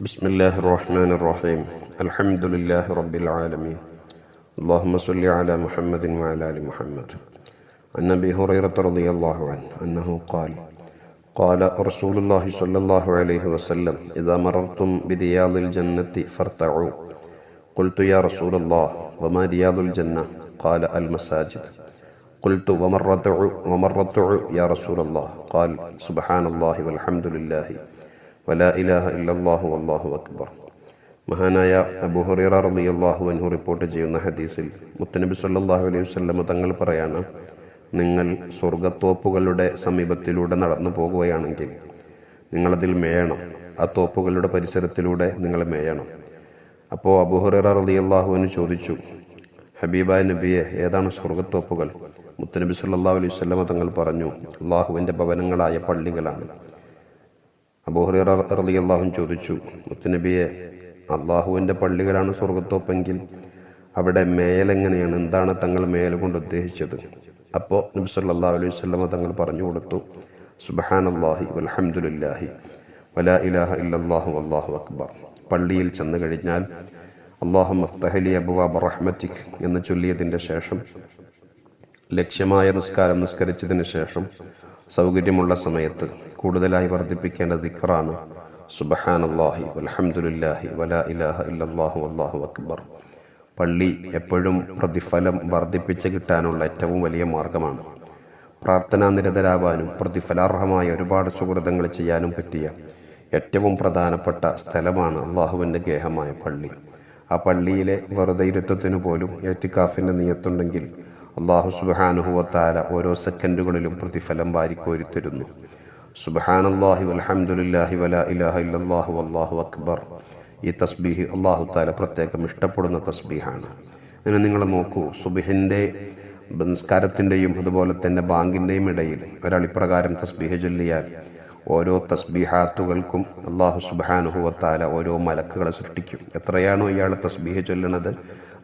بسم الله الرحمن الرحيم الحمد لله رب العالمين اللهم صل على محمد وعلى آل محمد. عن أبي هريرة رضي الله عنه أنه قال رسول الله صلى الله عليه وسلم إذا مررتم برياض الجنة فارتعوا. قلت يا رسول الله وما رياض الجنة؟ قال المساجد. قلت وما الرتع يا رسول الله؟ قال سبحان الله والحمد لله വലാ ഇലാഹ ഇല്ലല്ലാഹു വല്ലാഹു അക്ബർ. മഹാനായ അബൂ ഹുറൈറ റളിയല്ലാഹു അൻഹു റിപ്പോർട്ട് ചെയ്യുന്ന ഹദീസിൽ മുത്തനബി സല്ലല്ലാഹു അലൈഹി വസല്ലം തങ്ങൾ പറയാണ്, നിങ്ങൾ സ്വർഗത്തോപ്പുകളുടെ സമീപത്തിലൂടെ നടന്നു പോകുകയാണെങ്കിൽ നിങ്ങളതിൽ മേയണം. ആ തോപ്പുകളുടെ പരിസരത്തിലൂടെ നിങ്ങൾ മേയണം. അപ്പോൾ അബൂ ഹുറൈറ റളിയല്ലാഹു അൻഹു ചോദിച്ചു, ഹബീബായ നബിയെ, ഏതാണ് സ്വർഗത്തോപ്പുകൾ? മുത്തനബി സല്ലല്ലാഹു അലൈഹി വസല്ലം തങ്ങൾ പറഞ്ഞു, അല്ലാഹുവിൻ്റെ ഭവനങ്ങളായ പള്ളികളാണ്. അബൂ ഹുറൈറ റളിയല്ലാഹു അൻഹു ചോദിച്ചു, മുത്തുനബിയെ, അള്ളാഹുവിൻ്റെ പള്ളികളാണ് സ്വർഗത്തോപ്പെങ്കിൽ അവിടെ മേയലെങ്ങനെയാണ്? എന്താണ് തങ്ങൾ മേയൽ കൊണ്ട് ഉദ്ദേശിച്ചത്? അപ്പോൾ നബി സല്ലല്ലാഹു അലൈഹി വസല്ലം തങ്ങൾ പറഞ്ഞു കൊടുത്തു, സുബ്ഹാനല്ലാഹി വൽഹംദുലില്ലാഹി വലാ ഇലാഹ ഇല്ലല്ലാഹു വല്ലാഹു അക്ബർ. പള്ളിയിൽ ചെന്ന് കഴിഞ്ഞാൽ അല്ലാഹുമ്മ ഫ്തഹ് ലി അബ്വാബ റഹ്മതിക് എന്ന് ചൊല്ലിയതിൻ്റെ ശേഷം, ലക്ഷ്യമായ നിസ്കാരം നിസ്കരിച്ചതിന് ശേഷം സൗകര്യമുള്ള സമയത്ത് കൂടുതലായി വർദ്ധിപ്പിക്കേണ്ട ദിക്റാണ് സുബ്ഹാനല്ലാഹി വൽഹംദുലില്ലാഹി വലാ ഇലാഹ ഇല്ലല്ലാഹു വല്ലാഹു അക്ബർ. പള്ളി എപ്പോഴും പ്രതിഫലം വർദ്ധിപ്പിച്ച് കിട്ടാനുള്ള ഏറ്റവും വലിയ മാർഗമാണ്. പ്രാർത്ഥനാ നിരതരാവാനും പ്രതിഫലാർഹമായ ഒരുപാട് സുഹൃതങ്ങൾ ചെയ്യാനും പറ്റിയ ഏറ്റവും പ്രധാനപ്പെട്ട സ്ഥലമാണ് അള്ളാഹുവിൻ്റെ ഗേഹമായ പള്ളി. ആ പള്ളിയിലെ വെറുതെ ഇരുത്തത്തിന് പോലും ഇഅ്തികാഫിൻ്റെ നിയത്തുണ്ടെങ്കിൽ അല്ലാഹു സുബ്ഹാനഹു വ തആല ഓരോ സെക്കൻഡുകളിലും പ്രതിഫലം വാരിക്കോരിത്തരുന്നു. സുബ്ഹാനല്ലാഹി വൽഹംദുലില്ലാഹി വലാ ഇലാഹ ഇല്ലല്ലാഹു വല്ലാഹു അക്ബർ. ഈ തസ്ബീഹ് അല്ലാഹു തആല പ്രത്യേകം ഇഷ്ടപ്പെടുന്ന തസ്ബീഹാണ്. അങ്ങനെ നിങ്ങൾ നോക്കൂ, സുബ്ഹിൻ്റെ നിസ്കാരത്തിൻ്റെയും അതുപോലെ തന്നെ ബാങ്കിൻ്റെയും ഇടയിൽ ഒരാൾ ഇപ്രകാരം തസ്ബീഹ് ചൊല്ലിയാൽ ഓരോ തസ്ബീഹാത്തുകൾക്കും അല്ലാഹു സുബ്ഹാനഹു വ തആല ഓരോ മലക്കുകളെ സൃഷ്ടിക്കും. എത്രയാണോ ഇയാൾ തസ്ബീഹ് ചൊല്ലുന്നത്,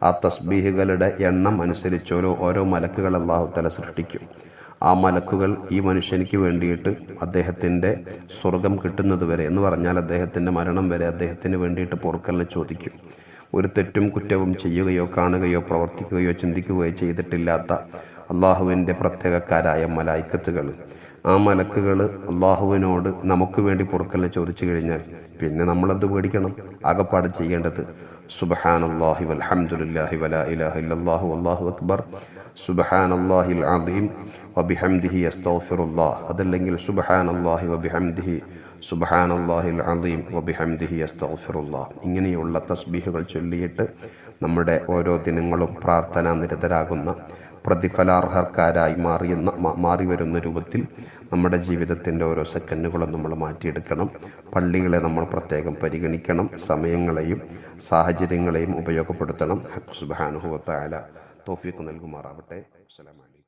ആ തസ്ബീഹുകളുടെ എണ്ണം അനുസരിച്ച് ഓരോ മലക്കുകൾ അല്ലാഹു തആല സൃഷ്ടിക്കും. ആ മലക്കുകൾ ഈ മനുഷ്യനിക്ക് വേണ്ടിയിട്ട് അദ്ദേഹത്തിൻ്റെ സ്വർഗം കിട്ടുന്നത് വരെ, എന്ന് പറഞ്ഞാൽ അദ്ദേഹത്തിൻ്റെ മരണം വരെ അദ്ദേഹത്തിന് വേണ്ടിയിട്ട് പൊറുക്കലിനെ ചോദിക്കും. ഒരു തെറ്റും കുറ്റവും ചെയ്യുകയോ കാണുകയോ പ്രവർത്തിക്കുകയോ ചിന്തിക്കുകയോ ചെയ്തിട്ടില്ലാത്ത അള്ളാഹുവിൻ്റെ പ്രത്യേകക്കാരായ മലായിക്കത്തുകൾ, ആ മലക്കുകൾ അള്ളാഹുവിനോട് നമുക്ക് വേണ്ടി പൊറുക്കലിനെ ചോദിച്ചു കഴിഞ്ഞാൽ പിന്നെ നമ്മളത് പേടിക്കണം. ആകപ്പാട് ചെയ്യേണ്ടത് സുബ്ഹാനല്ലാഹി വൽഹംദുലില്ലാഹി വലാ ഇലാഹ ഇല്ലല്ലാഹു വല്ലാഹു അക്ബർ, സുബ്ഹാനല്ലാഹിൽ അദീം വബിഹംദിഹി അസ്തഗ്ഫിറുല്ലാഹ്, അതല്ലെങ്കിൽ സുബ്ഹാനല്ലാഹി വബിഹംദിഹി സുബ്ഹാനല്ലാഹിൽ അദീം വബിഹംദിഹി അസ്തഗ്ഫിറുല്ലാഹ്. ഇങ്ങനെയുള്ള തസ്ബീഹുകൾ ചൊല്ലിയിട്ട് നമ്മുടെ ഓരോ ദിനങ്ങളും പ്രാർത്ഥനാ നിരതരാകുന്ന പ്രതിഫലാർഹക്കാരായി മാറി വരുന്ന രൂപത്തിൽ നമ്മുടെ ജീവിതത്തിൻ്റെ ഓരോ സെക്കൻഡുകളും നമ്മൾ മാറ്റിയെടുക്കണം. പള്ളികളെ നമ്മൾ പ്രത്യേകം പരിഗണിക്കണം. സമയങ്ങളെയും സാഹചര്യങ്ങളെയും ഉപയോഗപ്പെടുത്തണം. ഹഖ് സുബ്ഹാനഹു വ തആല തൗഫീഖ് നൽകുമാറാവട്ടെ. അസ്സലാമു അലൈക്കും.